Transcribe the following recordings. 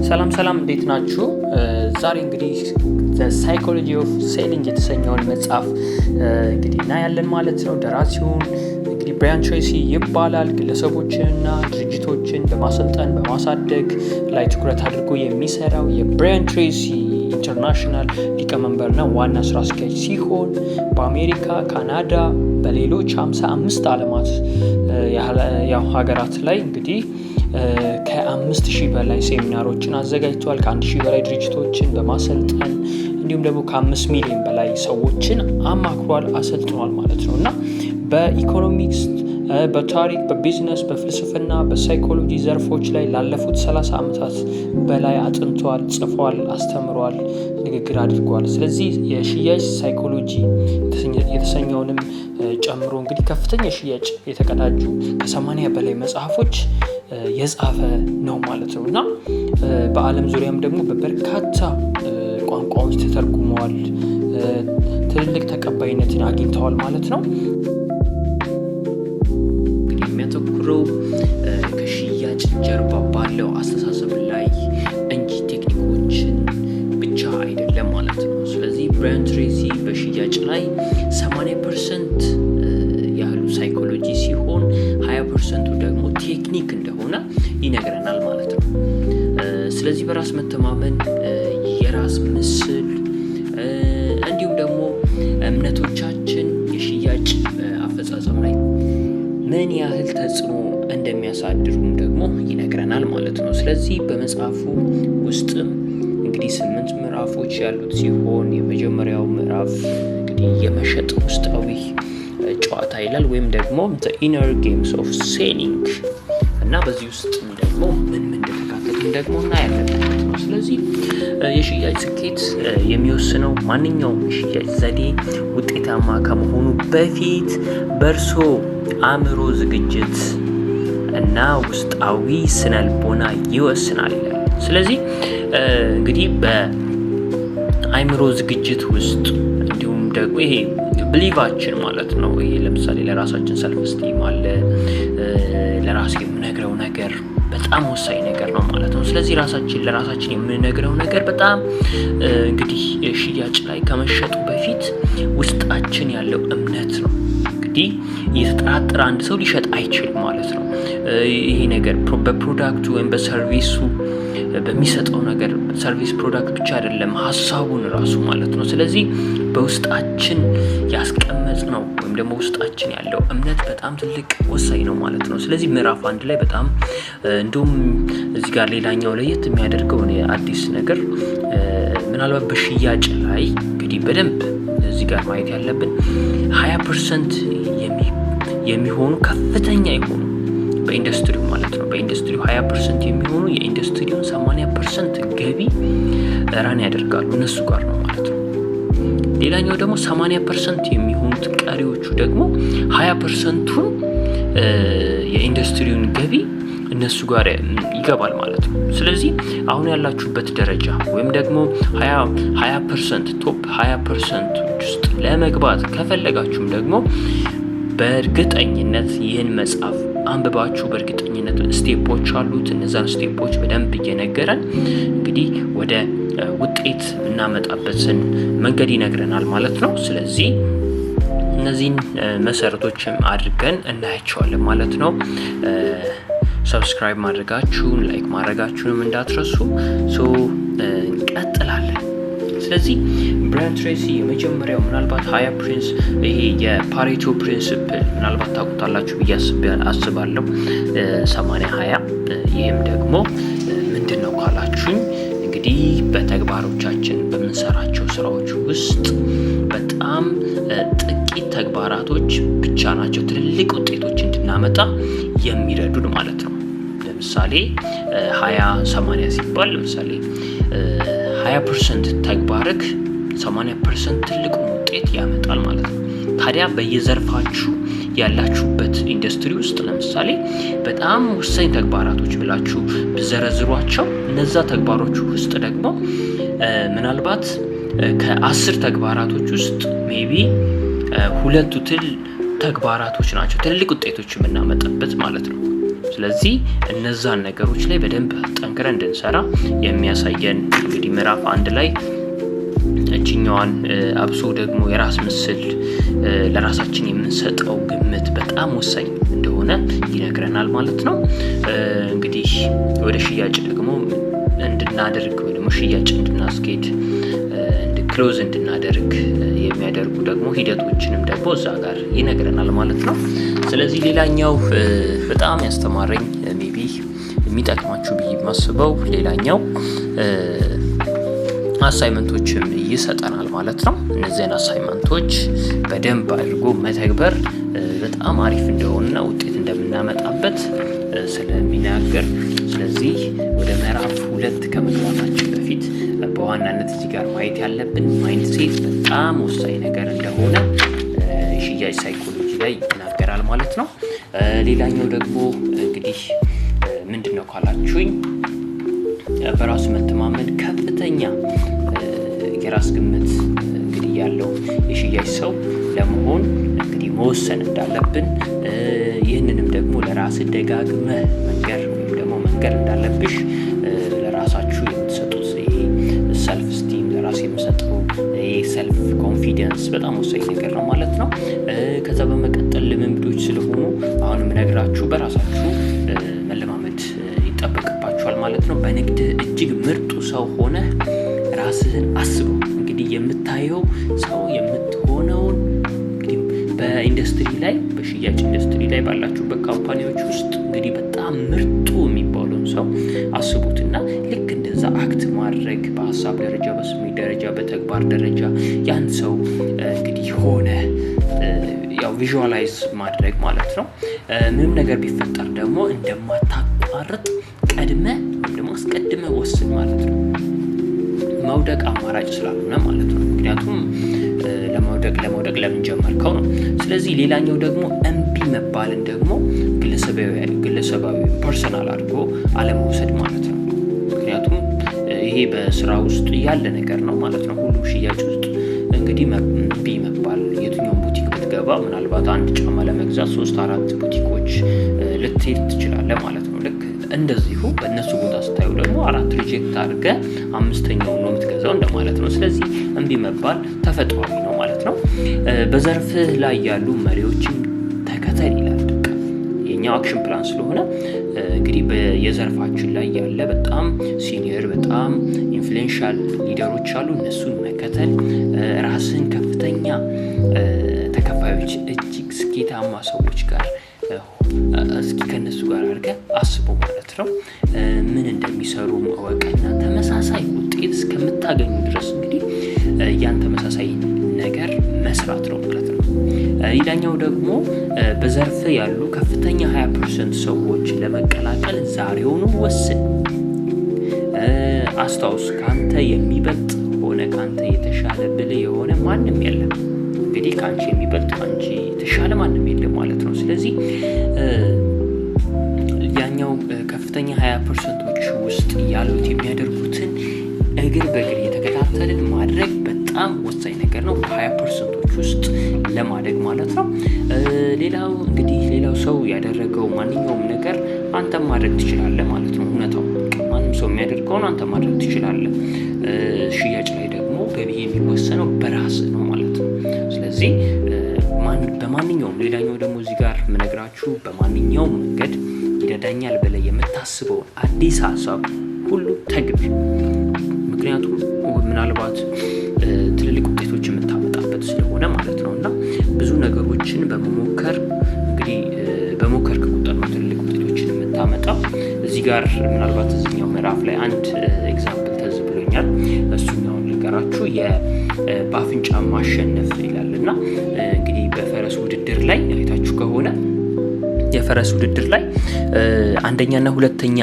ሰላም እንዴት ናችሁ? ዛሬ እንግዲህ The Psychology of Selling የተሰኘውን መጽሐፍ እንግዲህ እናያለን ማለት ነው። ደራሲውን እንግዲህ ብራያን ትሬሲ ይባላል። ግለሰቦችንና ድርጅቶችን በማሰልጠን በማሳደግ ላይ ትኩረት አድርጎ የሚሰራው የብራያን ትሬሲ ኢንተርናሽናል ሊቀመንበርና ዋና ስራ አስኪያጅ ሲሆን በአሜሪካ፣ ካናዳ፣ በሌሎች 55 ዓለማት ሀገራት ላይ እንግዲህ ከ5000 በላይ ሴሚናሮችን አዘጋጅቷል። ከ1000 በላይ ድርጅቶችን በማሰልጠን እንዲሁም ደግሞ ከ5 ሚሊዮን በላይ ሰዎችን አማክሯል፣ አሰልጥኗል ማለት ነው እና በኢኮኖሚክስ፣ በታሪክ፣ በቢዝነስ፣ በፍልስፍና፣ በሳይኮሎጂ ዘርፎች ላይ ላለፉት 30 ዓመታት በላይ አጥንቷል፣ ጽፏል፣ አስተምሯል፣ ንግግር አድርጓል። ስለዚህ የሽያጭ ሳይኮሎጂ የተሰኘውንም ጨምሮ እንግዲህ ከፍተኛ ሽያጭ የተቀዳጁ ከ80 በላይ መጽሐፎች የጻፈ ነው ማለት ነው እና በዓለም ዙሪያም ደግሞ በበርካታ ቋንቋዎች ተተርጉመዋል፣ ትልልቅ ተቀባይነትን አግኝተዋል ማለት ነው። የሚያተኩረው ከሽያጭ ጀርባ ባለው አስተሳሰብ ላይ እንጂ ቴክኒኮችን ብቻ አይደለም ማለት ነው። ስለዚህ ብራያን ትሬሲ በሽያጭ ላይ 80% ያህሉ ሳይኮሎጂ ሲሆን 20% ደግሞ ቴክኒክ እንደሆነ ይነግረናል ማለት ነው። ስለዚህ በራስ መተማመን፣ የራስ ምስል እንዲሁም ደግሞ እምነቶቻችን የሽያጭ አፈጻጸም ላይ ምን ያህል ተጽዕኖ እንደሚያሳድሩም ደግሞ ይነግረናል ማለት ነው። ስለዚህ በመጽሐፉ ውስጥም እንግዲህ 8 ምዕራፎች ያሉት ሲሆን የመጀመሪያው ምዕራፍ እንግዲህ የመሸጥ ውስጣዊ ጨዋታ ይላል ወይም ደግሞ the inner games of selling እና በዚህ ውስጥ ደግሞ ምን እንደተካተቱም ደግሞ እናያለን ማለት ነው። ስለዚህ የሽያጭ ስኬት የሚወስነው ማንኛውም የሽያጭ ዘዴ ውጤታማ ከመሆኑ በፊት በእርሶ አእምሮ ዝግጅት እና ውስጣዊ ስነልቦና ይወስናል። ስለዚህ እንግዲህ በአእምሮ ዝግጅት ውስጥ እንዲሁም ደግሞ ይሄ ብሊቫችን ማለት ነው። ይሄ ለምሳሌ ለራሳችን ሰልፍ ስቲም አለ፣ ለራስ የምነግረው ነገር በጣም ወሳኝ ነገር ነው ማለት ነው። ስለዚህ ለራሳችን የምንነግረው ነገር በጣም እንግዲህ ሽያጭ ላይ ከመሸጡ በፊት ውስጣችን ያለው እምነት ነው። እንግዲህ የተጠራጠረ አንድ ሰው ሊሸጥ አይችልም ማለት ነው። ይሄ ነገር በፕሮዳክቱ ወይም በሰርቪሱ በሚሰጠው ነገር ሰርቪስ ፕሮዳክት ብቻ አይደለም፣ ሀሳቡን ራሱ ማለት ነው። ስለዚህ በውስጣችን ያስቀመጥነው ወይም ደግሞ ውስጣችን ያለው እምነት በጣም ትልቅ ወሳኝ ነው ማለት ነው። ስለዚህ ምዕራፍ 1 ላይ በጣም እንደውም እዚህ ጋር ሌላኛው ለየት የሚያደርገው አዲስ ነገር ምናልባት በሽያጭ ላይ እንግዲህ በደንብ እዚህ ጋር ማየት ያለብን 20% የሚሆኑ ከፍተኛ የሆኑ በኢንዱስትሪው ማለት ነው። በኢንዱስትሪው 20% የሚሆኑ የኢንዱስትሪውን 80% ገቢ ራን ያደርጋሉ እነሱ ጋር ነው ማለት ነው። ሌላኛው ደግሞ 80% የሚሆኑት ቀሪዎቹ ደግሞ 20%ቱን የኢንዱስትሪውን ገቢ እነሱ ጋር ይገባል ማለት ነው። ስለዚህ አሁን ያላችሁበት ደረጃ ወይም ደግሞ 20% ቶፕ 20% ውስጥ ለመግባት ከፈለጋችሁም ደግሞ በእርግጠኝነት ይህን መጽሐፍ አንብባችሁ በእርግጠኝነት ስቴፖች አሉት። እነዛን ስቴፖች በደንብ እየነገረን እንግዲህ ወደ ውጤት እናመጣበትን መንገድ ይነግረናል ማለት ነው። ስለዚህ እነዚህን መሰረቶችም አድርገን እናያቸዋለን ማለት ነው። ሰብስክራይብ ማድረጋችሁን ላይክ ማድረጋችሁንም እንዳትረሱ። እንቀጥላለን። ስለዚህ ብራያን ትሬሲ የመጀመሪያው ምናልባት 20 ይሄ የፓሬቶ ፕሪንሲፕል ምናልባት ታውቁታላችሁ ብዬ አስባለሁ። 80-20 ይህም ደግሞ ምንድን ነው ካላችሁኝ እንግዲህ በተግባሮቻችን በምንሰራቸው ስራዎች ውስጥ በጣም ጥቂት ተግባራቶች ብቻ ናቸው ትልልቅ ውጤቶች እንድናመጣ የሚረዱን ማለት ነው። ለምሳሌ 20-80 ሲባል ለምሳሌ 20% ተግባርክ 80% ትልቁን ውጤት ያመጣል ማለት ነው። ታዲያ በየዘርፋችሁ ያላችሁበት ኢንዱስትሪ ውስጥ ለምሳሌ በጣም ወሳኝ ተግባራቶች ብላችሁ ብዘረዝሯቸው እነዛ ተግባሮች ውስጥ ደግሞ ምናልባት ከ10 ተግባራቶች ውስጥ ሜቢ 2 ተግባራቶች ናቸው ትልልቅ ውጤቶች የምናመጣበት ማለት ነው። ስለዚህ እነዛን ነገሮች ላይ በደንብ ጠንክረን እንድንሰራ የሚያሳየን እንግዲህ ምዕራፍ 1 ላይ እችኛዋን አብሶ ደግሞ የራስ ምስል ለራሳችን የምንሰጠው ግምት በጣም ወሳኝ እንደሆነ ይነግረናል ማለት ነው። እንግዲህ ወደ ሽያጭ ደግሞ እንድናደርግ ወይ ደግሞ ሽያጭ እንድናስኬድ ክሎዝ እንድናደርግ የሚያደርጉ ደግሞ ሂደቶችንም ደግሞ እዛ ጋር ይነግረናል ማለት ነው። ስለዚህ ሌላኛው በጣም ያስተማረኝ ሜቢ የሚጠቅማችሁ ብዬ የማስበው ሌላኛው አሳይመንቶችን ይሰጠናል ማለት ነው። እነዚህን አሳይመንቶች በደንብ አድርጎ መተግበር በጣም አሪፍ እንደሆነና ውጤት እንደምናመጣበት ስለሚናገር ስለዚህ ወደ ምዕራፍ 2 ከመግባታችን በፊት በዋናነት እዚህ ጋር ማየት ያለብን ማይንድሴት በጣም ወሳኝ ነገር እንደሆነ ሽያጭ ሳይኮሎጂ ላይ ይናገራል ማለት ነው። ሌላኛው ደግሞ እንግዲህ ምንድነው ካላችሁኝ በራሱ መተማመን ከፍተኛ የራስ ግምት እንግዲህ ያለው የሽያጭ ሰው ለመሆን እንግዲህ መወሰን እንዳለብን ይህንንም ደግሞ ለራስ ደጋግመህ መንገር እንዳለብሽ ለራሳችሁ የምትሰጡት ይሄ ሰልፍ ስቲም ለራስ የምትሰጠው ይሄ ሰልፍ ኮንፊደንስ በጣም ወሳኝ ነገር ነው ማለት ነው። ከዛ በመቀጠል ልምምዶች ስለሆኑ አሁንም ነግራችሁ በራሳችሁ መለማመድ ይጠበቅባችኋል ማለት ነው። በንግድ እጅግ ምርጡ ሰው ሆነ ራስህን አስበው። እንግዲህ የምታየው ሰው የምትሆነውን እንግዲህ በኢንዱስትሪ ላይ በሽያጭ ኢንዱስትሪ ላይ ባላችሁበት ካምፓኒዎች ውስጥ እንግዲህ በጣም ምርጡ የሚባለውን ሰው አስቡትና ልክ እንደዛ አክት ማድረግ በሀሳብ ደረጃ፣ በስሜት ደረጃ፣ በተግባር ደረጃ ያን ሰው እንግዲህ ሆነ ያው ቪዥዋላይዝ ማድረግ ማለት ነው። ምንም ነገር ቢፈጠር ደግሞ እንደማታቋርጥ ቀድመ ወይም ደግሞ አስቀድመ ወስን ማለት ነው። መውደቅ አማራጭ ስላልሆነ ማለት ነው። ምክንያቱም ለመውደቅ ለምን ጀመርከው ነው። ስለዚህ ሌላኛው ደግሞ እምቢ መባልን ደግሞ ግለሰባዊ ፐርሰናል አድርጎ አለመውሰድ ማለት ነው። ምክንያቱም ይሄ በስራ ውስጥ ያለ ነገር ነው ማለት ነው። ሁሉም ሽያጭ ውስጥ እንግዲህ እምቢ መባል የትኛውም ቡቲክ ብትገባ ምናልባት አንድ ጫማ ለመግዛት 3-4 ቡቲኮች ልትሄድ ትችላለህ ማለት ነው። ልክ እንደዚሁ በእነሱ ቦታ ስታዩ ደግሞ 4 ሪጀክት አድርገህ 5ኛው ነው የምትገዛው እንደማለት ነው። ስለዚህ እምቢ መባል ተፈጥሯዊ ነው ማለት ነው። በዘርፍህ ላይ ያሉ መሪዎችን ተከተል ይላል። የኛው አክሽን ፕላን ስለሆነ እንግዲህ በየዘርፋችን ላይ ያለ በጣም ሲኒየር በጣም ኢንፍሉዌንሻል ሊደሮች አሉ። እነሱን መከተል ራስን ከፍተኛ ተከፋዮች እጅግ ስኬታማ ሰዎች ጋር እስኪ ከነሱ ጋር አድርገህ አስበው ማለት ነው። ምን እንደሚሰሩ እወቅና ተመሳሳይ ውጤት እስከምታገኙ ድረስ እንግዲህ ያን ተመሳሳይ ነገር መስራት ነው ማለት ነው። ሌላኛው ደግሞ በዘርፍ ያሉ ከፍተኛ 20% ሰዎች ለመቀላቀል ዛሬውኑ ወስን። አስታውስ፣ ካንተ የሚበልጥ ሆነ ካንተ የተሻለ ብልህ የሆነ ማንም የለም። እንግዲህ ካንቺ የሚበልጥ ካንቺ የተሻለ ማንም የለም ማለት ነው። ስለዚህ ያኛው ከፍተኛ 20%ዎች ውስጥ ያሉት የሚያደርጉትን እግር በእግር የተከታተልን ማድረግ በጣም ወሳኝ ነገር ነው። በ20%ዎች ውስጥ ለማደግ ማለት ነው። ሌላው ሰው ያደረገው ማንኛውም ነገር አንተም ማድረግ ትችላለህ ማለት ነው። እውነታው ማንም ሰው የሚያደርገውን አንተ ማድረግ ትችላለህ። ሽያጭ ላይ ደግሞ ገቢ የሚወሰነው በራስ ነው ማለት ነው። ስለዚህ በማንኛውም ሌላኛው ደግሞ እዚህ ጋር የምነግራችሁ በማንኛውም መንገድ ይረዳኛል ብለህ የምታስበውን አዲስ ሀሳብ ሁሉ ተግብር። ምክንያቱም ምናልባት ትልልቅ ውጤቶች የምታመጣበት ስለሆነ ማለት ነው። እና ብዙ ነገሮችን በመሞከር እንግዲህ በሞከርክ ቁጥር ነው ትልልቅ ውጤቶችን የምታመጣው። እዚህ ጋር ምናልባት እዚህኛው ምዕራፍ ላይ አንድ ኤግዛምፕል ተዝ ብሎኛል። እሱኛውን ልንገራችሁ። በአፍንጫ ማሸነፍ ይላል እና እንግዲህ በፈረስ ውድድር ላይ አይታችሁ ከሆነ የፈረስ ውድድር ላይ አንደኛና ሁለተኛ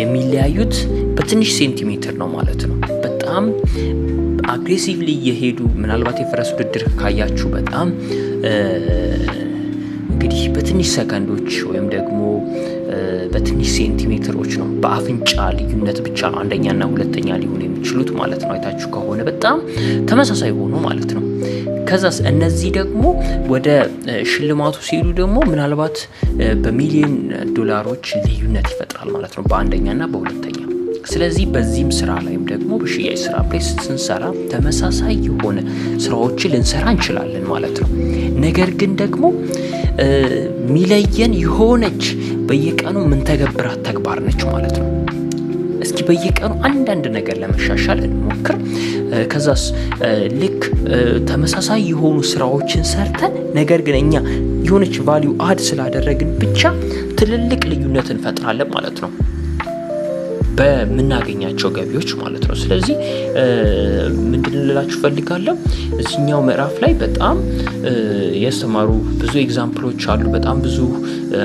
የሚለያዩት በትንሽ ሴንቲሜትር ነው ማለት ነው። በጣም አግሬሲቭሊ እየሄዱ ምናልባት የፈረስ ውድድር ካያችሁ በጣም እንግዲህ በትንሽ ሰከንዶች ወይም ደግሞ በትንሽ ሴንቲሜትሮች ነው በአፍንጫ ልዩነት ብቻ አንደኛና ሁለተኛ ሊሆኑ የሚችሉት ማለት ነው። አይታችሁ ከሆነ በጣም ተመሳሳይ ሆኖ ማለት ነው። ከዛስ እነዚህ ደግሞ ወደ ሽልማቱ ሲሉ ደግሞ ምናልባት በሚሊዮን ዶላሮች ልዩነት ይፈጥራል ማለት ነው በአንደኛና በሁለተኛ። ስለዚህ በዚህም ስራ ላይም ደግሞ በሽያጭ ስራ ላይ ስንሰራ ተመሳሳይ የሆነ ስራዎችን ልንሰራ እንችላለን ማለት ነው። ነገር ግን ደግሞ ሚለየን የሆነች በየቀኑ ምን ተገብራት ተግባር ነች ማለት ነው። እስኪ በየቀኑ አንዳንድ ነገር ለመሻሻል እንሞክር። ከዛስ ልክ ተመሳሳይ የሆኑ ስራዎችን ሰርተን ነገር ግን እኛ የሆነች ቫልዩ አድ ስላደረግን ብቻ ትልልቅ ልዩነት እንፈጥራለን ማለት ነው በምናገኛቸው ገቢዎች ማለት ነው። ስለዚህ ምንድን ልላችሁ ፈልጋለሁ እዚህኛው ምዕራፍ ላይ በጣም ያስተማሩ ብዙ ኤግዛምፕሎች አሉ። በጣም ብዙ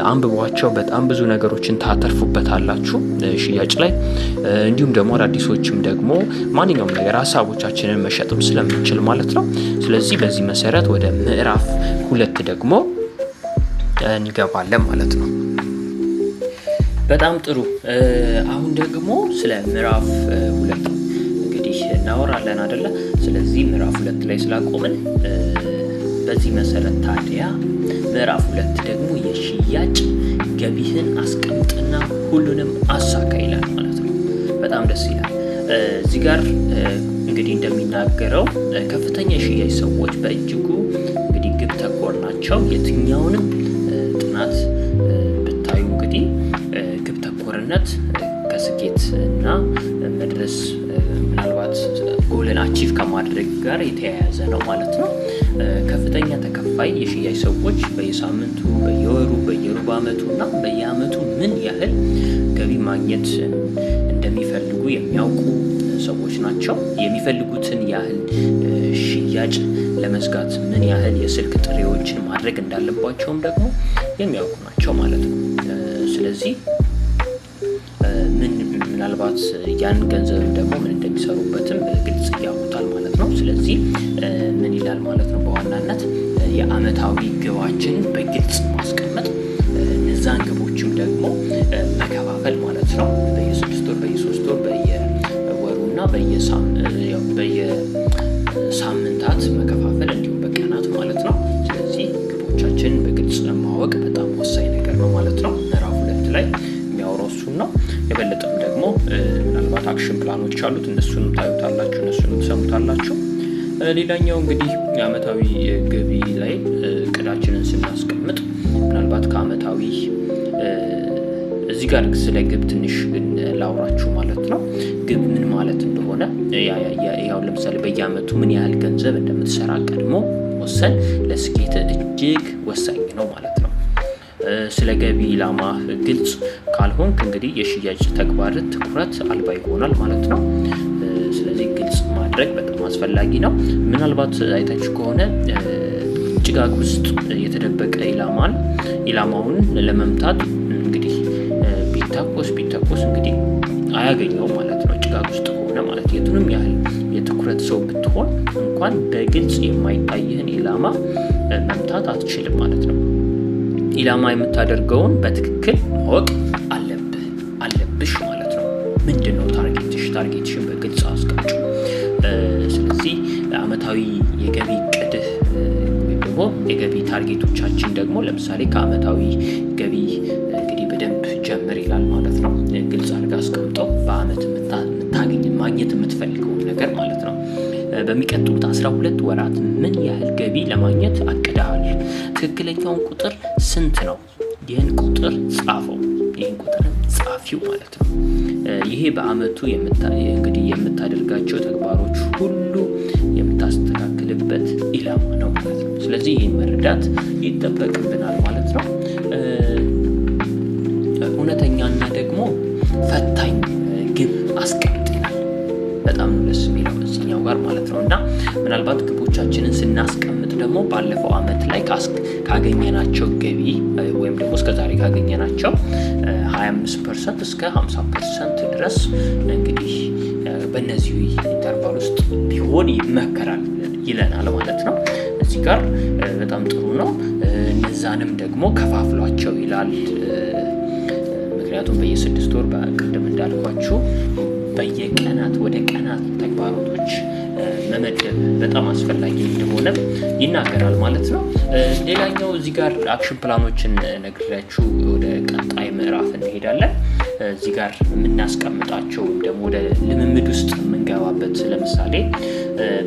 አንብቧቸው፣ በጣም ብዙ ነገሮችን ታተርፉበታላችሁ ሽያጭ ላይ። እንዲሁም ደግሞ አዳዲሶችም ደግሞ ማንኛውም ነገር ሀሳቦቻችንን መሸጥም ስለምንችል ማለት ነው። ስለዚህ በዚህ መሰረት ወደ ምዕራፍ 2 ደግሞ እንገባለን ማለት ነው። በጣም ጥሩ። አሁን ደግሞ ስለ ምዕራፍ 2 እንግዲህ እናወራለን አይደለ? ስለዚህ ምዕራፍ 2 ላይ ስላቆምን በዚህ መሰረት ታዲያ ምዕራፍ 2 ደግሞ የሽያጭ ገቢህን አስቀምጥና ሁሉንም አሳካ ይላል ማለት ነው። በጣም ደስ ይላል። እዚህ ጋር እንግዲህ እንደሚናገረው ከፍተኛ የሽያጭ ሰዎች በእጅጉ እንግዲህ ግብ ተኮር ናቸው። የትኛውንም ጥናት ብታዩ እንግዲህ ግብ ተኮርነት ከስኬት እና መድረስ ምናልባት ጎልን አቺቭ ከማድረግ ጋር የተያያዘ ነው ማለት ነው። ከፍተኛ ተከፋይ የሽያጭ ሰዎች በየሳምንቱ፣ በየወሩ፣ በየሩብ ዓመቱ እና በየዓመቱ ምን ያህል ገቢ ማግኘት እንደሚፈልጉ የሚያውቁ ሰዎች ናቸው። የሚፈልጉትን ያህል ሽያጭ ለመዝጋት ምን ያህል የስልክ ጥሪዎችን ማድረግ እንዳለባቸውም ደግሞ የሚያውቁ ናቸው ማለት ነው። ስለዚህ ምናልባት ያን ገንዘብ ደግሞ ምን እንደሚሰሩበትም ግልጽ ያውቁታል ማለት ነው። ስለዚህ ምን ይላል ማለት ነው? በዋናነት የአመታዊ ግባችን በግልጽ ማስቀመጥ፣ እነዛን ግቦችም ደግሞ መከፋፈል ማለት ነው። በየ6 ወር፣ በየ3 ወር፣ በየወሩና በየሳምንታት መከፋፈል እንዲሁም በቀናት ማለት ነው። ስለዚህ ግቦቻችንን በግልጽ ማወቅ በጣም ወሳኝ ነገር ነው ማለት ነው። ምዕራፍ 2 ላይ የሚያወራው እሱን ነው። የበለጠም ደግሞ ምናልባት አክሽን ፕላኖች አሉት። እነሱንም ታዩታላችሁ፣ እነሱንም ትሰሙታላችሁ። ሌላኛው እንግዲህ የአመታዊ ገቢ ላይ እቅዳችንን ስናስቀምጥ ምናልባት ከአመታዊ እዚህ ጋር ስለ ግብ ትንሽ ላውራችሁ ማለት ነው። ግብ ምን ማለት እንደሆነ ያው ለምሳሌ በየአመቱ ምን ያህል ገንዘብ እንደምትሰራ ቀድሞ ወሰን ለስኬት እጅግ ወሳኝ ነው ማለት ነው። ስለ ገቢ ኢላማ ግልጽ ካልሆንክ እንግዲህ የሽያጭ ተግባር ትኩረት አልባ ይሆናል ማለት ነው። ስለዚህ ግልጽ ማድረግ በጣም አስፈላጊ ነው። ምናልባት አይታችሁ ከሆነ ጭጋግ ውስጥ የተደበቀ ኢላማውን ለመምታት እንግዲህ ቢተኮስ እንግዲህ አያገኘው ማለት ነው። ጭጋግ ውስጥ ከሆነ ማለት የቱንም ያህል የትኩረት ሰው ብትሆን እንኳን በግልጽ የማይታይህን ኢላማ መምታት አትችልም ማለት ነው። ኢላማ የምታደርገውን በትክክል ማወቅ አለብሽ ማለት ነው። ምንድነው ታርጌትሽን በግልጽ አስቀምጪ። ስለዚህ አመታዊ የገቢ እቅድህ ወይም ደግሞ የገቢ ታርጌቶቻችን ደግሞ ለምሳሌ ከአመታዊ ገቢ እንግዲህ በደንብ ጀምር ይላል ማለት ነው። ግልጽ አድርጋ አስቀምጠው በአመት ማግኘት የምትፈልገውን ነገር ማለት ነው። በሚቀጥሉት 12 ወራት ምን ያህል ገቢ ለማግኘት አቅደሃል? ትክክለኛውን ቁጥር ስንት ነው? ይህን ቁጥር ጻፈው። ይህን ቁጥር ጻፊው ማለት ነው። ይሄ በአመቱ እንግዲህ የምታደርጋቸው ተግባሮች ሁሉ የምታስተካክልበት ኢላማ ነው ማለት ነው። ስለዚህ ይህን መረዳት ይጠበቅብናል ማለት ነው። እውነተኛና ደግሞ ፈታኝ ግብ አስቀምጥ ይላል። በጣም ደስ የሚለው እዚህኛው ጋር ማለት ነው። እና ምናልባት ግቦቻችንን ስናስቀምጥ ደግሞ ባለፈው አመት ላይ ካገኘናቸው ገቢ ወይም ደግሞ እስከዛሬ ካገኘናቸው 25% እስከ 50% ድረስ እንግዲህ በእነዚህ ኢንተርቫል ውስጥ ቢሆን ይመከራል ይለናል ማለት ነው። እዚህ ጋር በጣም ጥሩ ነው። እነዛንም ደግሞ ከፋፍሏቸው ይላል። ምክንያቱም በየ6 ወር በቅድም እንዳልኳችሁ በየቀናት ወደ ቀናት ተግባሮቶች መመደብ በጣም አስፈላጊ እንደሆነ ይናገራል ማለት ነው። ሌላኛው እዚህ ጋር አክሽን ፕላኖችን ነግሬያችሁ ወደ ቀጣይ ምዕራፍ እንሄዳለን። እዚህ ጋር የምናስቀምጣቸው ወይም ደግሞ ወደ ልምምድ ውስጥ የምንገባበት ለምሳሌ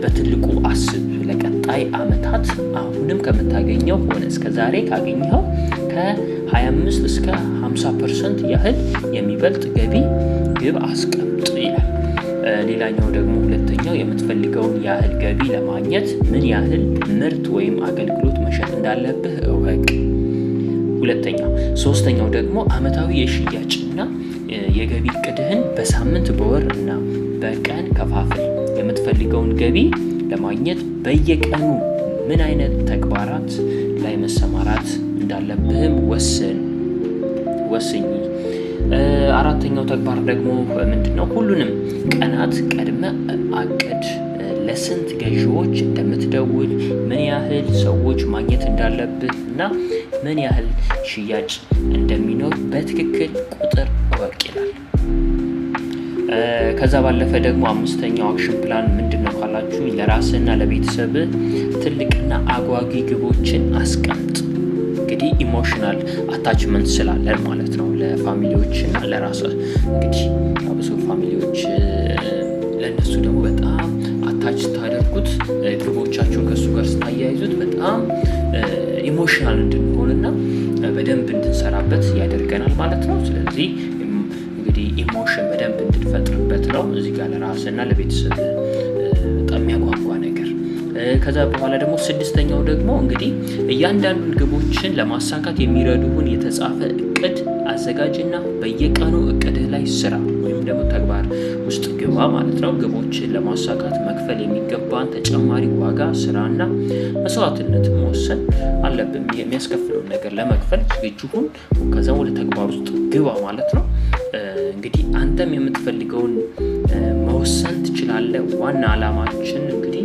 በትልቁ አስብ። ለቀጣይ አመታት አሁንም ከምታገኘው ሆነ እስከዛሬ ካገኘው ከ25 እስከ 50% ያህል የሚበልጥ ገቢ ግብ አስቀምጥ ይላል። ሌላኛው ደግሞ ሁለተኛው የምትፈልገውን ያህል ገቢ ለማግኘት ምን ያህል ምርት ወይም አገልግሎት መሸጥ እንዳለብህ እወቅ። ሁለተኛው ሶስተኛው ደግሞ አመታዊ የሽያጭና የገቢ እቅድህን በሳምንት በወር እና በቀን ከፋፍል። የምትፈልገውን ገቢ ለማግኘት በየቀኑ ምን አይነት ተግባራት ላይ መሰማራት እንዳለብህም ወስኝ። አራተኛው ተግባር ደግሞ ምንድነው? ሁሉንም ቀናት ቀድመ አቅድ። ለስንት ገዢዎች እንደምትደውል፣ ምን ያህል ሰዎች ማግኘት እንዳለብህ እና ምን ያህል ሽያጭ እንደሚኖር በትክክል ቁጥር እወቅ ይላል። ከዛ ባለፈ ደግሞ አምስተኛው አክሽን ፕላን ምንድነው ካላችሁ ለራስህና ለቤተሰብህ ትልቅና አጓጊ ግቦችን አስቀምጥ። እንግዲህ ኢሞሽናል አታችመንት ስላለን ማለት ነው ለፋሚሊዎች እና ለራስህ። እንግዲህ አብሶ ፋሚሊዎች ለነሱ ደግሞ በጣም አታች ታደርጉት ግቦቻችሁን ከሱ ጋር ስታያይዙት በጣም ኢሞሽናል እንድንሆንና በደንብ እንድንሰራበት ያደርገናል ማለት ነው። ስለዚህ እንግዲህ ኢሞሽን በደንብ እንድንፈጥርበት ነው እዚህ ጋር ለራስና ለቤተሰብ በጣም የሚያጓጓ ነገር። ከዛ በኋላ ደግሞ ስድስተኛው ደግሞ እንግዲህ እያንዳንዱን ግቦችን ለማሳካት የሚረዱህን የተጻፈ እቅድ አዘጋጅና በየቀኑ እቅድህ ላይ ስራ ወይም ደግሞ ተግባር ውስጥ ግባ ማለት ነው። ግቦችን ለማሳካት መክፈል የሚገባን ተጨማሪ ዋጋ፣ ስራና መስዋዕትነት መወሰን አለብን። የሚያስከፍለውን ነገር ለመክፈል ዝግጁ ሁን። ከዛ ወደ ተግባር ውስጥ ግባ ማለት ነው። እንግዲህ አንተም የምትፈልገውን መወሰን ትችላለህ። ዋና ዓላማችን እንግዲህ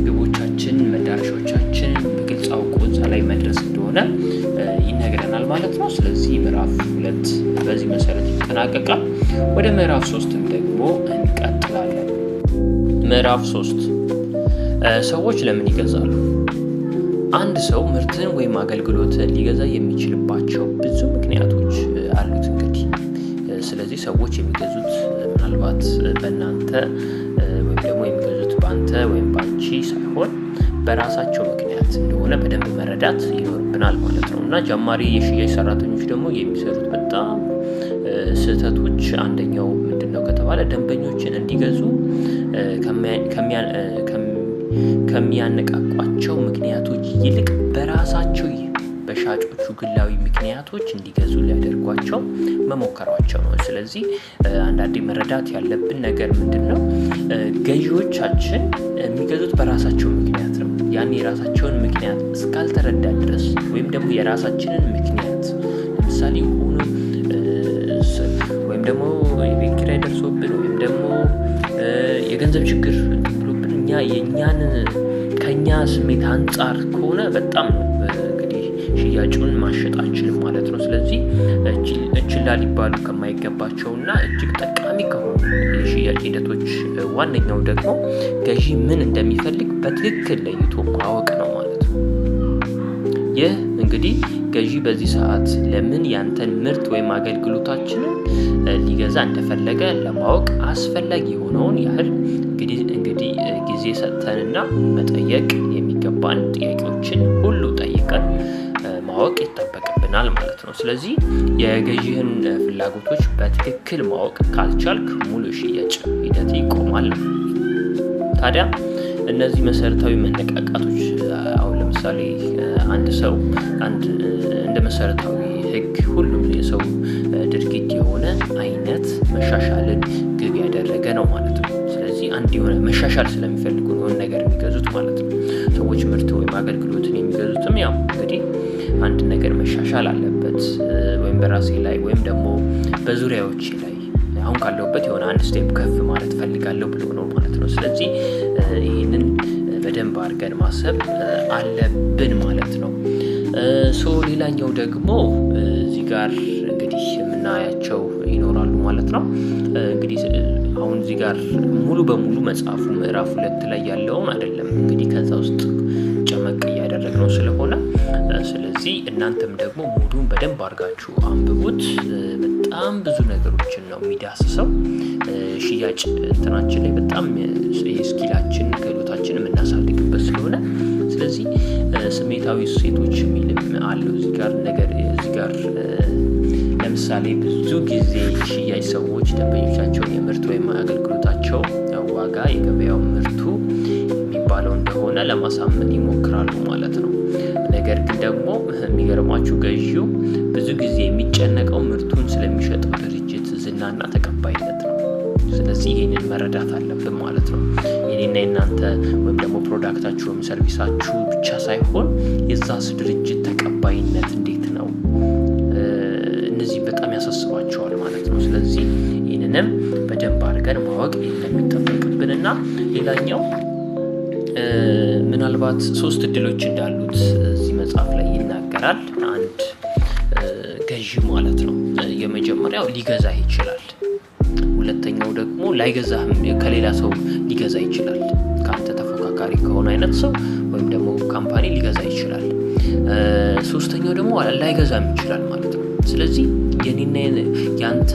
ግቦቻችን፣ መዳረሻዎቻችን በግልጽ አውቆ እዛ ላይ መድረስ እንደሆነ ይነግረናል ማለት ነው። ስለዚህ ምዕራፍ 2 በዚህ መሰረት ይጠናቀቃል። ወደ ምዕራፍ 3 ደግሞ እንቀጥላለን። ምዕራፍ 3 ሰዎች ለምን ይገዛሉ? አንድ ሰው ምርትን ወይም አገልግሎትን ሊገዛ የሚችልባቸው ብዙ ምክንያቶች አሉት። እንግዲህ ስለዚህ ሰዎች የሚገዙት ምናልባት በእናንተ ወይም ደግሞ የሚገዙት በአንተ ወይም በአንቺ ሳይሆን በራሳቸው ምክንያት እንደሆነ በደንብ መረዳት ይኖርብናል ማለት ነው። እና ጀማሪ የሽያጭ ሰራተኞች ደግሞ የሚሰሩት በጣም ስህተቶች አንደኛው ምንድነው ከተባለ ደንበኞችን እንዲገዙ ከሚያነቃቋቸው ምክንያቶች ይልቅ በራሳቸው በሻጮቹ ግላዊ ምክንያቶች እንዲገዙ ሊያደርጓቸው መሞከራቸው ነው። ስለዚህ አንዳንዴ መረዳት ያለብን ነገር ምንድነው? ገዢዎቻችን የሚገዙት በራሳቸው ምክንያት ነው። ያን የራሳቸውን ምክንያት እስካልተረዳ ድረስ ወይም ደግሞ የራሳችንን ምክንያት ለምሳሌ ሆኖ ወይም ደግሞ የቤት ኪራይ ደርሶብን ወይም ደግሞ የገንዘብ ችግር ብሎብን የኛን ከኛ ስሜት አንጻር ከሆነ በጣም እንግዲህ ሽያጩን ማሸጥ አንችልም ማለት ነው። ስለዚህ ችላ ሊባሉ ከማይገባቸውና እጅግ ጠቃሚ ከሆኑ የሽያጭ ሂደቶች ዋነኛው ደግሞ ገዢ ምን እንደሚፈልግ በትክክል ለይቶ ማወቅ ነው ማለት ነው። ይህ እንግዲህ ገዢ በዚህ ሰዓት ለምን ያንተን ምርት ወይም አገልግሎታችንን ሊገዛ እንደፈለገ ለማወቅ አስፈላጊ የሆነውን ያህል እንግዲህ ጊዜ ሰጥተንና መጠየቅ የሚገባን ጥያቄዎችን ሁሉ ጠይቀን ማወቅ ይጠበቅብናል ማለት ነው። ስለዚህ የገዢህን ፍላጎቶች በትክክል ማወቅ ካልቻልክ ሙሉ ሽያጭ ሂደት ይቆማል። ታዲያ እነዚህ መሰረታዊ መነቃቃቶች አሁን ለምሳሌ አንድ ሰው እንደ መሰረታዊ ህግ ሁሉም የሰው ድርጊት የሆነ አይነት መሻሻልን ግብ ያደረገ ነው ማለት ነው። ስለዚህ አንድ የሆነ መሻሻል ስለሚፈልጉ ነው ነገር የሚገዙት ማለት ነው። ሰዎች ምርት ወይም አገልግሎትን የሚገዙትም ያው እንግዲህ አንድ ነገር መሻሻል አለበት ወይም በራሴ ላይ ወይም ደግሞ በዙሪያዎች ላይ አሁን ካለሁበት የሆነ አንድ ስቴፕ ከፍ ማለት ፈልጋለሁ ብሎ ነው ማለት ነው። ስለዚህ ይህንን በደንብ አድርገን ማሰብ አለብን ማለት ነው። ሌላኛው ደግሞ እዚህ ጋር እንግዲህ የምናያቸው ይኖራሉ ማለት ነው። እንግዲህ አሁን እዚህ ጋር ሙሉ በሙሉ መጽሐፉ ምዕራፍ 2 ላይ ያለውን አይደለም እንግዲህ ከዛ ውስጥ ጨመቅ ያደረግነው ስለሆነ ስለዚህ እናንተም ደግሞ ሙሉን በደንብ አድርጋችሁ አንብቡት። በጣም ብዙ ነገሮችን ነው የሚዳስሰው። ሽያጭ እንትናችን ላይ በጣም ስኪላችን ክህሎታችን የምናሳድግበት ስለሆነ ስለዚህ ስሜታዊ እሴቶች የሚልም አለው እዚህ ጋር ለምሳሌ ብዙ ጊዜ ሽያጭ ሰዎች ደንበኞቻቸውን የምርት ወይም አገልግሎታቸው ዋጋ የገበያው ምርቱ የሚባለው እንደሆነ ለማሳመን ይሞክራሉ ማለት ነው። ነገር ግን ደግሞ የሚገርማችሁ ገዢው ብዙ ጊዜ የሚጨነቀው ምርቱን ስለሚሸጠው ድርጅት ዝናና ተቀባይነት ነው። ስለዚህ ይሄንን መረዳት አለብን ማለት ነው። የኔና የናንተ ወይም ደግሞ ፕሮዳክታችሁ ወይም ሰርቪሳችሁ ብቻ ሳይሆን የዛስ ድርጅት ተቀባይነት እንዴት ነው፣ እነዚህ በጣም ያሳስባቸዋል ማለት ነው። ስለዚህ ይህንንም በደንብ አድርገን ማወቅ እንደሚጠበቅብንና ሌላኛው ምናልባት 3 እድሎች እንዳሉት እዚህ መጽሐፍ ላይ ይናገራል። አንድ ገዢ ማለት ነው የመጀመሪያው ሊገዛ ይችላል። ሁለተኛው ደግሞ ላይገዛህም ከሌላ ሰው ሊገዛ ይችላል። ካንተ ተፎካካሪ ከሆነ አይነት ሰው ወይም ደግሞ ካምፓኒ ሊገዛ ይችላል። ሶስተኛው ደግሞ ላይገዛም ይችላል ማለት ነው። ስለዚህ የኔና ያንተ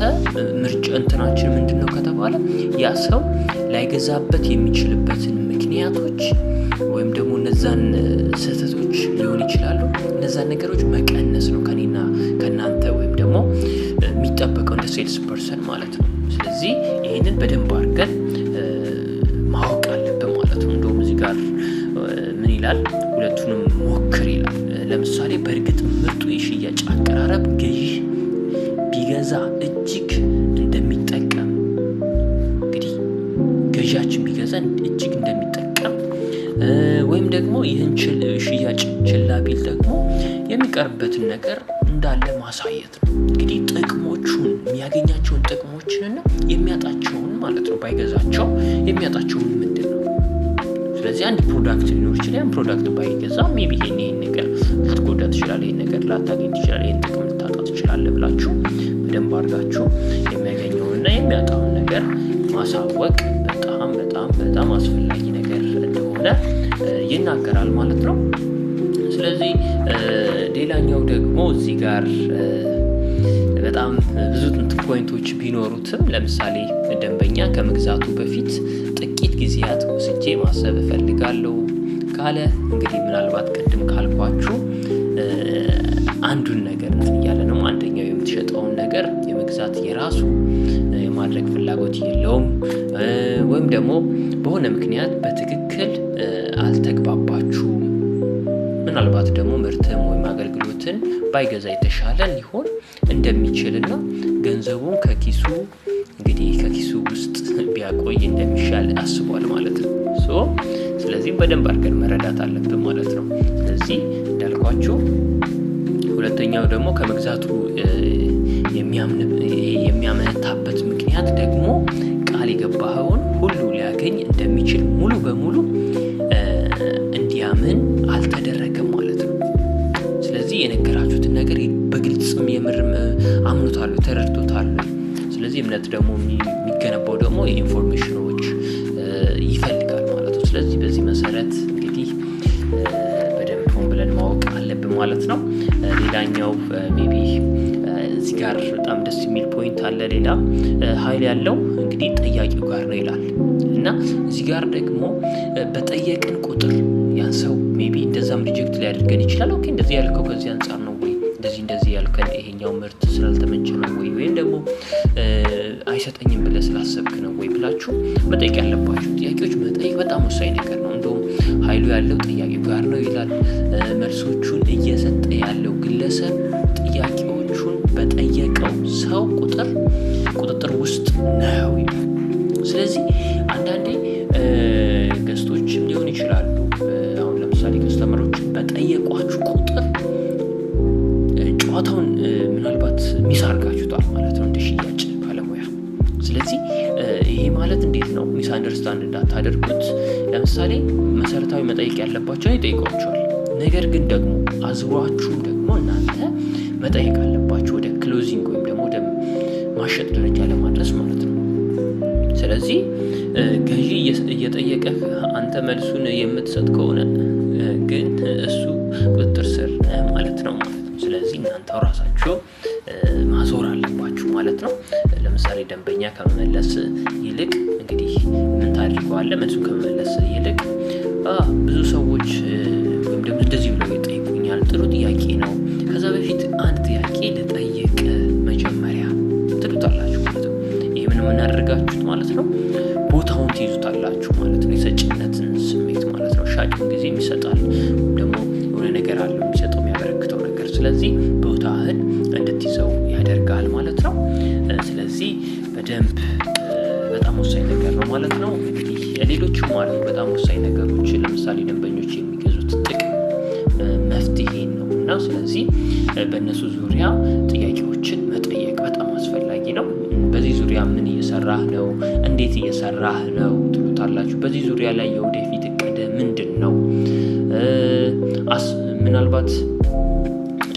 ምርጫ እንትናችን ምንድነው ከተባለ ያ ሰው ላይገዛበት የሚችልበትን ምክንያቶች ወይም ደግሞ እነዛን ስህተቶች ሊሆን ይችላሉ። እነዛን ነገሮች መቀነስ ነው ከኔና ከናንተ ወይም ደግሞ የሚጠበቀው እንደ ሴልስ ፐርሰን ማለት ነው። ስለዚህ ይሄንን በደንብ አድርገን ማወቅ አለብን ማለት ነው። እንደውም እዚህ ጋር ምን ይላል? ሁለቱንም ሞክር ይላል። ለምሳሌ በእርግጥ ምርጡ የሽያጭ አቀራረብ ገዢ ቢገዛ እጅግ እንደሚጠቀም እንግዲህ ገዢያችን ቢገዛ እጅግ እንደሚጠቀም ወይም ደግሞ ይህን ሽያጭ ችላ ቢል ደግሞ የሚቀርበትን ነገር እንዳለ ማሳየት ነው። እንግዲህ ጥቅሞቹን የሚያገኛቸውን ጥቅሞችንና የሚያጣቸውን ማለት ነው። ባይገዛቸው የሚያጣቸውን ምንድን ነው? ስለዚህ አንድ ፕሮዳክት ሊኖር ይችላል። ያን ፕሮዳክት ባይገዛ ሜቢ ይሄን ነገር ልትጎዳ ትችላለህ፣ ይሄን ነገር ላታገኝ ትችላለህ፣ ይሄን ጥቅም ልታጣ ትችላለህ ብላችሁ በደንብ አድርጋችሁ የሚያገኘውንና የሚያጣውን ነገር ማሳወቅ በጣም በጣም በጣም አስፈላጊ ነገር እንደሆነ ይናገራል ማለት ነው። ስለዚህ ሌላኛው ደግሞ እዚህ ጋር በጣም ብዙ ፖይንቶች ቢኖሩትም ለምሳሌ ደንበኛ ከመግዛቱ በፊት ጥቂት ጊዜያት ወስጄ ማሰብ እፈልጋለሁ ካለ እንግዲህ ምናልባት ቅድም ካልኳችሁ አንዱን ነገር እያለ ነው። አንደኛው የምትሸጠውን ነገር የመግዛት የራሱ የማድረግ ፍላጎት የለውም ወይም ደግሞ በሆነ ምክንያት በትክክል አልተግባባችሁም። ምናልባት ደግሞ ምርትም ወይም አገልግሎትን ባይገዛ የተሻለ ሊሆን እንደሚችልና ገንዘቡን ከኪሱ ውስጥ ቢያቆይ እንደሚሻል አስቧል ማለት ነው። ስለዚህ በደንብ አድርገን መረዳት አለብን ማለት ነው። ስለዚህ እንዳልኳችሁ ሁለተኛው ደግሞ ከመግዛቱ የሚያመነታበት ምክንያት ደግሞ ቃል የገባኸውን ሁሉ ሊያገኝ እንደሚችል ሙሉ በሙሉ እንዲያምን አልተደረገም ማለት ነው። ስለዚህ የነገራችሁትን ነገር በግልጽም የምርም አምኖታል፣ ተረድቶታል። ስለዚህ እምነት ደግሞ የሚገነባው ደግሞ የኢንፎርሜሽኖች ይፈልጋል ማለት ነው። ስለዚህ በዚህ መሰረት እንግዲህ በደንብ ሆን ብለን ማወቅ አለብን ማለት ነው። ሌላኛው ሜቢ እዚህ ጋር በጣም ደስ የሚል ፖይንት አለ። ሌላ ኃይል ያለው እንግዲህ ጠያቂው ጋር ነው ይላል እና እዚህ ጋር ደግሞ በጠየቅን ቁጥር ያን ሰው ሜቢ እንደዛም ሪጀክት ሊያደርገን ይችላል። ኦኬ እንደዚህ ያልከው ከዚህ አንጻር ነው ወይ እንደዚህ ያልከን ይሄኛው ምርት ስላልተመቸ ነው ወይ ወይም ደግሞ አይሰጠኝም ብለህ ስላሰብክ ነው ወይ ብላችሁ መጠየቅ ያለባችሁ ጥያቄዎች መጠየቅ በጣም ወሳኝ ነገር ነው። እንደውም ኃይሉ ያለው ጠያቂው ጋር ነው ይላል። መልሶቹን እየሰጠ ያለው ግለሰብ ጥያቄዎቹን በጠየቀው ሰው ቁጥጥር ውስጥ ነው ይላል። ስለዚህ አንዳንዴ ገስቶችም ሊሆን ይችላሉ። አሁን ለምሳሌ ከስተመሮችን በጠየቋችሁ ቁጥር ጨዋታውን ምናልባት ሚስ አድርጋችሁታል ማለት ነው እንደ ሽያጭ ባለሙያ። ስለዚህ ይሄ ማለት እንዴት ነው ሚስ አንደርስታንድ እንዳታደርጉት። ለምሳሌ መሰረታዊ መጠየቅ ያለባቸውን ይጠይቋቸዋል። ነገር ግን ደግሞ አዝሯችሁ ደግሞ እናንተ መጠየቅ አለባችሁ ወደ ክሎዚንግ ወይም ደግሞ ወደ ማሸጥ ደረጃ ለማድረስ ማለት ነው። ስለዚህ ገዢ እየጠየቀህ አንተ መልሱን የምትሰጥ ከሆነ ግን እሱ ቁጥጥር ስር ማለት ነው። ስለዚህ እናንተው ራሳችሁ ማዞር አለባችሁ ማለት ነው። ለምሳሌ ደንበኛ ከመመለስ ይልቅ እንግዲህ ምን ታድርገዋለህ? መልሱን ከመመለስ ይልቅ ብዙ ሰዎች ወይም ደግሞ እንደዚህ ብለው ይጠይቁኛል። ጥሩ ጥያቄ ነው። ከዛ በፊት አንድ ጥያቄ ልጠይቅ መጀመሪያ ትሉታላችሁ ማለት ነው። ይህ ምን የምናደርጋችሁት ማለት ነው? ቦታውን ትይዙታላችሁ ማለት ነው። የሰጭነትን ስሜት ማለት ነው። ሻጭም ጊዜ ይሰጣል ወይም ደግሞ የሆነ ነገር አለው የሚሰጠው የሚያበረክተው ነገር። ስለዚህ ቦታህን እንድትይዘው ያደርጋል ማለት ነው። ስለዚህ በደንብ በጣም ወሳኝ ነገር ነው ማለት ነው። እንግዲህ ሌሎችም አሉ በጣም ወሳኝ ነገሮች። ለምሳሌ ደንበኞች የሚገዙት ጥቅም መፍትሄ ነው እና ስለዚህ በእነሱ ዙሪያ ጥያቄዎችን መጠየቅ በጣም አስፈላጊ ነው። በዚህ ዙሪያ ምን እየሰራህ ነው? እንዴት እየሰራህ ነው ትሉታላችሁ። በዚህ ዙሪያ ላይ የወደፊት እቅድ ምንድን ነው? ምናልባት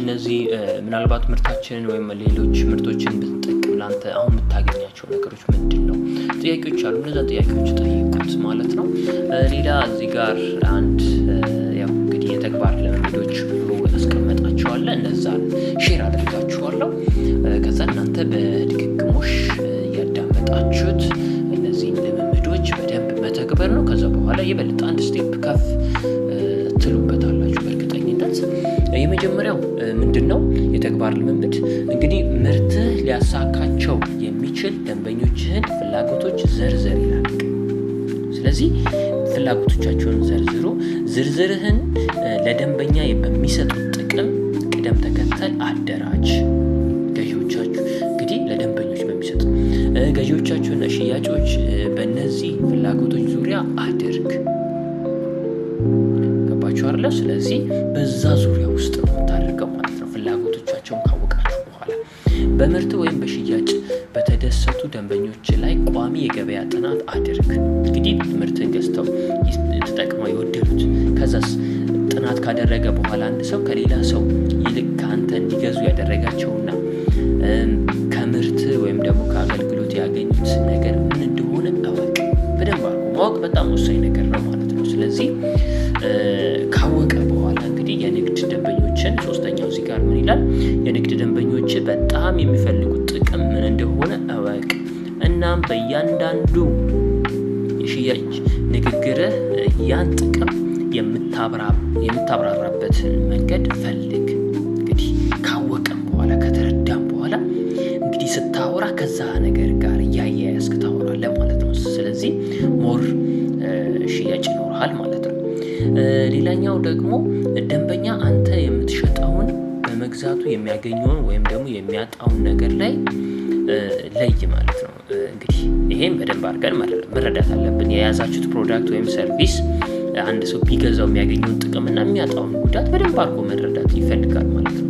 እነዚህ ምናልባት ምርታችንን ወይም ሌሎች ምርቶችን ብትጠቅም ላንተ አሁን የምታገኛቸው ነገሮች ምንድን ነው? ጥያቄዎች አሉ። እነዛ ጥያቄዎች ጠይቁት ማለት ነው። ሌላ እዚህ ጋር አንድ ያው እንግዲህ የተግባር ልምምዶች ብሎ ያስቀመጣቸዋል። እነዛን ሼር አድርጋችኋለሁ። ከዛ እናንተ በድግግሞሽ ያዳመጣችሁት እነዚህን ልምምዶች በደንብ መተግበር ነው። ከዛ በኋላ የበለጠ አንድ ስቴፕ ከፍ ትሉበታላችሁ በእርግጠኝነት። የመጀመሪያው ምንድን ነው? የተግባር ልምምድ እንግዲህ ምርትህ ሊያሳካቸው የሚችል ደንበኞችህን ፍላጎቶች ዘርዝር ይላል። ስለዚህ ፍላጎቶቻቸውን ዘርዝሩ። ዝርዝርህን ለደንበኛ በሚሰጡት ጥቅም ቅደም ተከተል አደራጅ። ገዢዎቻችሁ እንግዲህ ለደንበኞች በሚሰጡ ገዢዎቻችሁና ሽያጮች በእነዚህ ፍላጎቶች ዙሪያ አድርግ። ገባችሁ አይደለ? ስለዚህ በዛ ዙሪያ ውስጥ ነው የምታደርገው ማለት ነው። ፍላጎቶቻቸውን ካወቃችሁ በኋላ በምርት ወይም በሽያጭ በተደሰቱ ደንበኞች ላይ ቋሚ የገበያ ጥናት አድርግ። እንግዲህ ምርትን ገዝተው ተጠቅመው የወደዱት ከዛስ ጥናት ካደረገ በኋላ አንድ ሰው ከሌላ ሰው ይልቅ ከአንተ እንዲገዙ ያደረጋቸውና ከምርት ወይም ደግሞ ከአገልግሎት ያገኙት ነገር ምን እንደሆነ እወቅ። በደንብ አድርጎ ማወቅ በጣም ወሳኝ ነገር ነው ማለት ነው። ስለዚህ ካወቀ በኋላ እንግዲህ የንግድ ደንበኞችን ሶስተኛው እዚህ ጋር ምን ይላል? የንግድ ደንበኞች በጣም የሚፈልጉት ጥቅም ምን እንደሆነ እወቅ። እናም በእያንዳንዱ የሽያጭ ንግግርህ ያን ጥቅም የምታብራራበትን መንገድ ፈልግ። እንግዲህ ካወቀም በኋላ ከተረዳም በኋላ እንግዲህ ስታወራ ከዛ ነገር ጋር እያያያዝክ ታወራለህ ማለት ነው። ስለዚህ ሞር ሽያጭ ይኖርሃል ማለት ነው። ሌላኛው ደግሞ ደንበኛ አንተ የምትሸጠውን በመግዛቱ የሚያገኘውን ወይም ደግሞ የሚያጣውን ነገር ላይ ለይ ማለት ነው። እንግዲህ ይሄን በደንብ አድርገን መረዳት አለብን። የያዛችሁት ፕሮዳክት ወይም ሰርቪስ አንድ ሰው ቢገዛው የሚያገኘውን ጥቅምና የሚያጣውን ጉዳት በደንብ አድርጎ መረዳት ይፈልጋል ማለት ነው።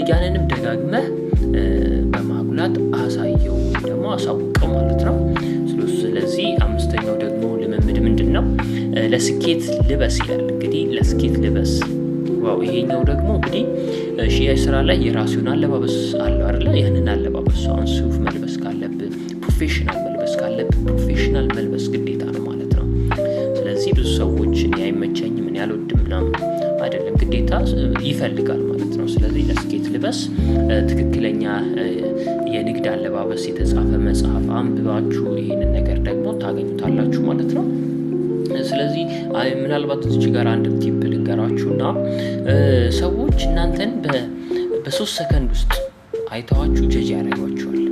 ያንንም ደጋግመህ በማጉላት አሳየው ደግሞ አሳውቀው ማለት ነው። ስለዚህ አምስተኛው ደግሞ ልምምድ ምንድን ነው? ለስኬት ልበስ ይላል። እንግዲህ ለስኬት ልበስ። ዋው! ይሄኛው ደግሞ እንግዲህ ሽያጭ ስራ ላይ የራሱን አለባበስ አለው አይደለ? ያንን አለባበስ አሁን ሱፍ መልበስ ካለብህ፣ ፕሮፌሽናል መልበስ ካለብህ ፕሮፌሽናል መልበስ ግዴታ ነው ማለት ነው። ስለዚህ ብዙ ሰዎች እኔ አይመቸኝም እኔ አልወድም ምናምን አይደለም፣ ግዴታ ይፈልጋል ማለት ነው። ስለዚህ ለስኬት ልበስ ትክክለኛ የንግድ አለባበስ የተጻፈ መጽሐፍ አንብባችሁ ይህንን ነገር ደግሞ ታገኙታላችሁ ማለት ነው። ስለዚህ ምናልባት እዚህ ጋር አንድ ቲፕ ልንገራችሁና ሰዎች እናንተን በ3 ሰከንድ ውስጥ አይተዋችሁ ጀጅ ያደርጓችኋል።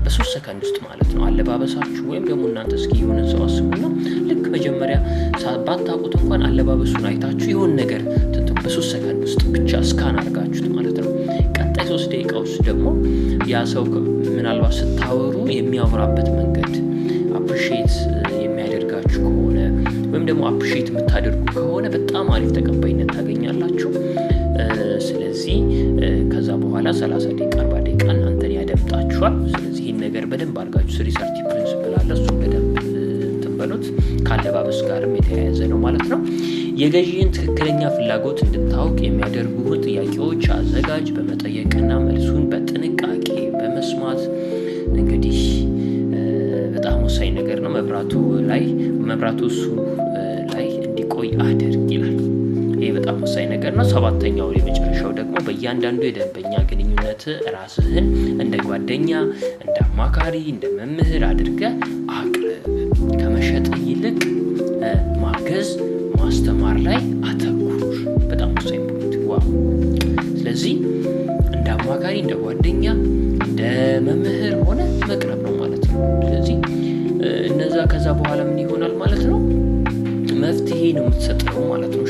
በ3 ሰከንድ ውስጥ ማለት ነው። አለባበሳችሁ ወይም ደግሞ እናንተ እስኪ የሆነ ሰው አስቡና ልክ መጀመሪያ ባታውቁት እንኳን አለባበሱን አይታችሁ የሆነ ነገር በ3 ሰከንድ ውስጥ ብቻ ስካን አድርጋችሁት ማለት ነው። ቀጣይ 3 ደቂቃ ውስጥ ደግሞ ያ ሰው ምናልባት ስታወሩ የሚያወራበት መንገድ አፕሪሺየት የሚያደርጋችሁ ከሆነ ወይም ደግሞ አፕሪሺየት የምታደርጉ ከሆነ በጣም አሪፍ ተቀባይነት ታገኛላችሁ። ስለዚህ ከዛ በኋላ 30 ደቂቃ 40 ደቂቃ እናንተን ያደምጣችኋል። ስለዚህ ይህን ነገር በደንብ አድርጋችሁ ሪሰርች ፕሪንሲፕል አለ፣ እሱን በደንብ ትንበሉት። ካለባበስ ጋርም የተያያዘ ነው ማለት ነው። የገዢን ትክክለኛ ፍላጎት እንድታውቅ የሚያደርጉ ጥያቄዎች አዘጋጅ። በመጠየቅና መልሱን በጥንቃቄ በመስማት እንግዲህ በጣም ወሳኝ ነገር ነው። መብራቱ እሱ ላይ እንዲቆይ አድርግ ይላል። ይሄ በጣም ወሳኝ ነገር ነው። ሰባተኛው የመጨረሻው ደግሞ በእያንዳንዱ የደንበኛ ግንኙነት ራስህን እንደ ጓደኛ፣ እንደ አማካሪ፣ እንደ መምህር አድርገህ አቅርብ። ከመሸጥ ይልቅ ማገዝ፣ ማስተማር ላይ አተኩር። በጣም ወሳኝ ፖይንት። ዋው! ስለዚህ እንደ አማካሪ፣ እንደ ጓደኛ፣ እንደ መምህር ሆነ መቅረብ ነው ማለት ነው። ስለዚህ ከዛ በኋላ ምን ይሆናል ማለት ነው? መፍትሄ ነው የምትሰጠው ማለት ነው።